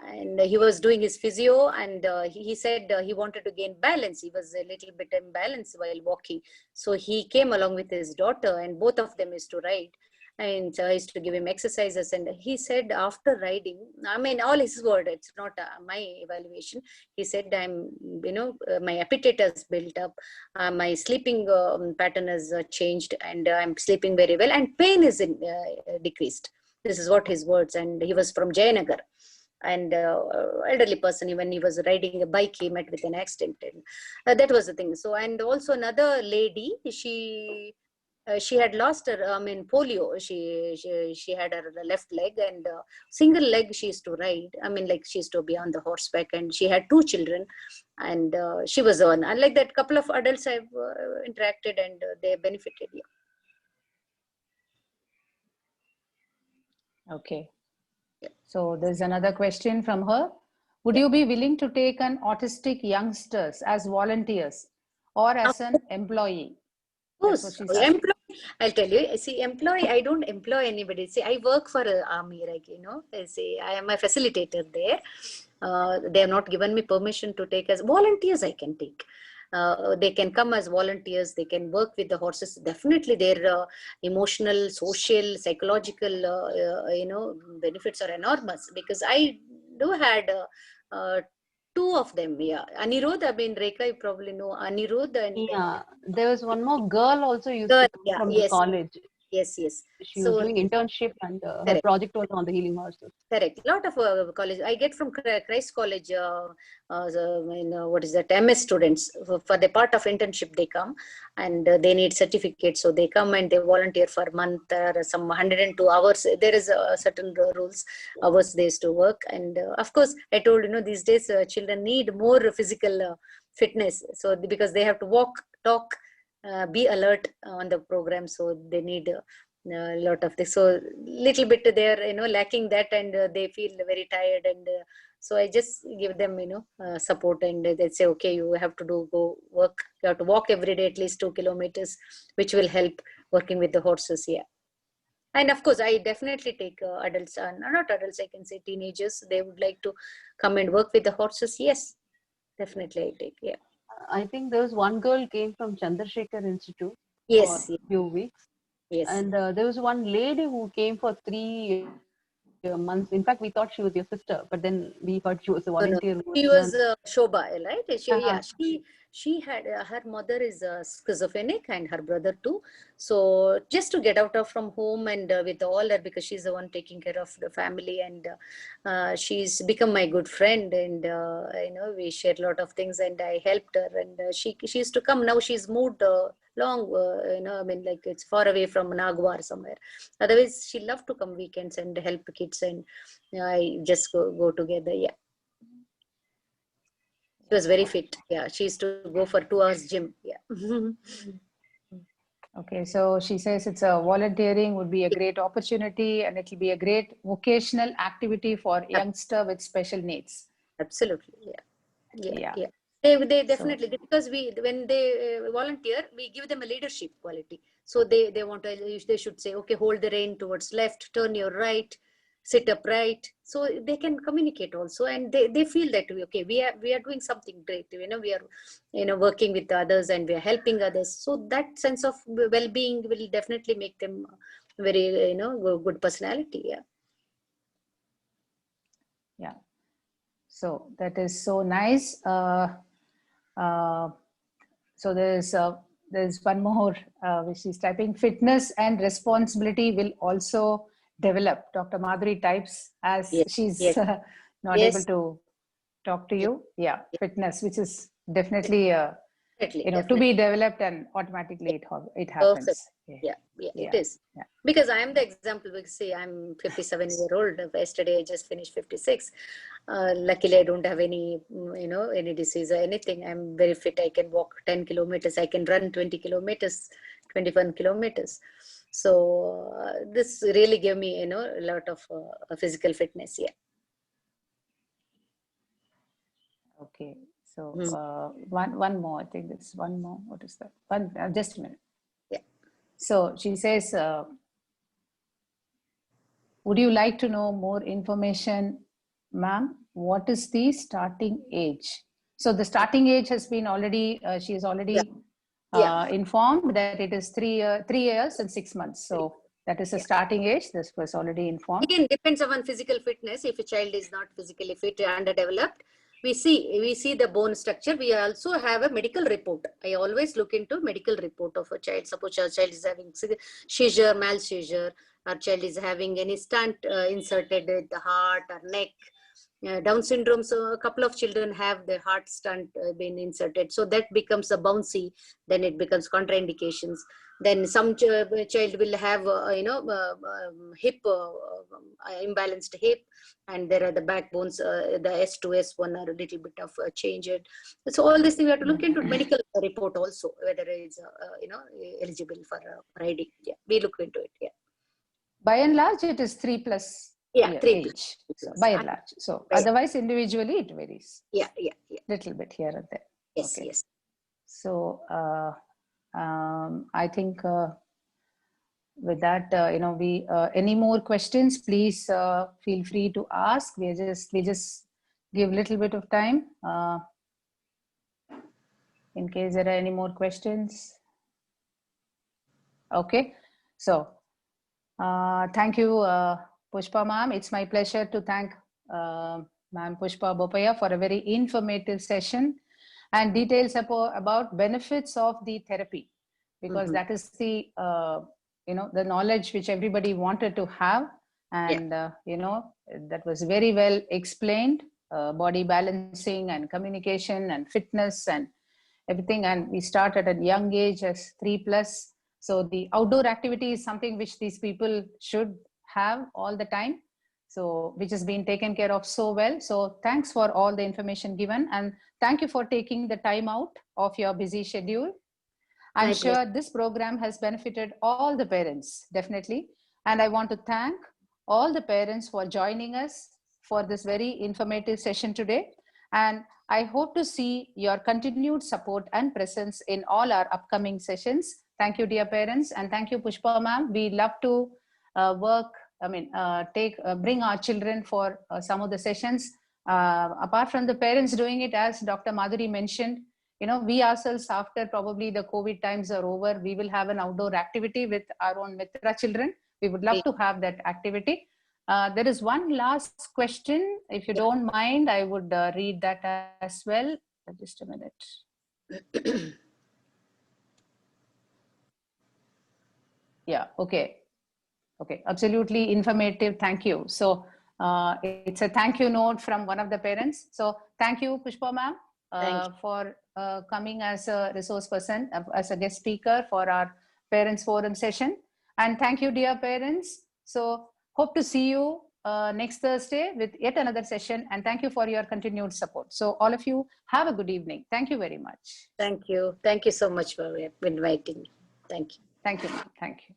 and he was doing his physio, and he said he wanted to gain balance. He was a little bit imbalanced while walking. So he came along with his daughter, and both of them used to ride. And I used to give him exercises. And he said after riding, I mean, all his word, it's not my evaluation. He said, my appetite has built up. My sleeping pattern has changed, and I'm sleeping very well. And pain is decreased. This is what his words. And he was from Jayanagar. And elderly person, when he was riding a bike, he met with an accident, and that was the thing. So, and also another lady, she had lost her, polio. She had her left leg, and single leg she used to ride. She used to be on the horseback, and she had 2 children, and she was on. And like that, couple of adults have interacted, and they benefited. Yeah. Okay. So there's another question from her. Would you be willing to take an autistic youngsters as volunteers or as an employee? Of course. I'll tell you. See, employee, I don't employ anybody. See, I work for army, I am a facilitator there. They have not given me permission to take as volunteers. I can take. They can come as volunteers. They can work with the horses. Definitely, their emotional, social, psychological, benefits are enormous. Because I do had 2 of them. Yeah, Anirudh. Rekha, you probably know Anirudh. And yeah, there was one more girl also used to come from the college. Yes. She was doing internship, and her project was on the healing horses. Correct. A lot of college. I get from Christ College, what is that, MS students. For the part of internship, they come, and they need certificates. So they come and they volunteer for a month, some 102 hours. There is certain rules, hours they used to work. And of course, I told, these days children need more physical fitness. So because they have to walk, talk, be alert on the program. So they need a lot of this. So little bit they're lacking that, and they feel very tired, and so I just give them support, and they say, okay, you have to go work. You have to walk every day at least 2 kilometers, which will help working with the horses. Yeah. And of course, I definitely take adults, not adults, I can say teenagers. They would like to come and work with the horses. Yes, definitely I take. Yeah. I think there was one girl came from Chandrasekhar Institute yes, for a few weeks. Yes. And there was one lady who came for 3 months. In fact, we thought she was your sister, but then we heard she was a volunteer. No. She was Shobha, right? She had her mother is schizophrenic, and her brother too. So just to get out of from home, and with all her, because she's the one taking care of the family, and she's become my good friend, and we shared a lot of things, and I helped her, and she used to come. Now she's moved long, it's far away from Nagwar somewhere. Otherwise, she loved to come weekends and help kids, and I just go together. Yeah. She was very fit. Yeah, she used to go for 2 hours gym. Yeah. Okay, so she says it's a volunteering would be a great opportunity, and it will be a great vocational activity for youngster with special needs. Absolutely. Yeah. They definitely, because when they volunteer, we give them a leadership quality. So they should say, okay, hold the rein towards left, turn your right, sit upright. So they can communicate also, and they feel that okay, we are doing something great. We are working with others, and we are helping others. So that sense of well-being will definitely make them very good personality. Yeah. Yeah. So that is so nice. So there's one more which is typing: fitness and responsibility will also develop. Dr. Madhuri types as she's not able to talk to you. Yeah, fitness, which is definitely to be developed, and automatically it happens. Yeah, it is. Yeah. Because I am the example. We say I'm 57-year-old. Yesterday I just finished 56. Luckily, I don't have any disease or anything. I'm very fit. I can walk 10 kilometers. I can run 20 kilometers, 21 kilometers. So this really gave me, a lot of physical fitness. Yeah. Okay. So one more. I think there's one more. What is that? One. Just a minute. Yeah. So she says, would you like to know more information, ma'am? what is the starting age? So the starting age has been already, she is already informed that it is 3 years and 6 months. So that is the starting age. This was already informed. Again, depends upon physical fitness. If a child is not physically fit, underdeveloped, we see the bone structure. We also have a medical report. I always look into medical report of a child. Suppose a child is having seizure, mal seizure, or child is having any stunt inserted at the heart or neck. Down syndrome, so a couple of children have the heart stunt been inserted. So that becomes a bouncy, then it becomes contraindications. Then some child will have, hip, imbalanced hip, and there are the backbones, the S2, S1 are a little bit of changed. So all these things we have to look into medical report also, whether it's, eligible for riding. Yeah, we look into it. Yeah. By and large, it is 3+ age, so by and large. So otherwise, individually, it varies. Yeah. Little bit here and there. Yes, okay. yes. So I think with that, we any more questions? Please feel free to ask. We just give little bit of time in case there are any more questions. Okay, so thank you. Pushpa ma'am, it's my pleasure to thank ma'am Pushpa Bopiah for a very informative session and details about benefits of the therapy, because that is the the knowledge which everybody wanted to have, and that was very well explained. Body balancing and communication and fitness and everything, and we start at a young age as 3+. So the outdoor activity is something which these people should have all the time, so which has been taken care of so well. So thanks for all the information given, and thank you for taking the time out of your busy schedule. I'm sure this program has benefited all the parents, definitely. And I want to thank all the parents for joining us for this very informative session today. And I hope to see your continued support and presence in all our upcoming sessions. Thank you, dear parents, and thank you, Pushpa ma'am. We love to bring our children for some of the sessions. Apart from the parents doing it, as Dr. Madhuri mentioned, we ourselves, after probably the COVID times are over, we will have an outdoor activity with our own Mitra children. We would love to have that activity. There is one last question. If you don't mind, I would read that as well. Just a minute. Yeah, okay. Okay, absolutely informative. Thank you. So it's a thank you note from one of the parents. So thank you, Pushpa ma'am, for coming as a resource person, as a guest speaker for our Parents Forum session. And thank you, dear parents. So hope to see you next Thursday with yet another session. And thank you for your continued support. So all of you have a good evening. Thank you very much. Thank you. Thank you so much for inviting me. Thank you. Thank you, ma'am. Thank you.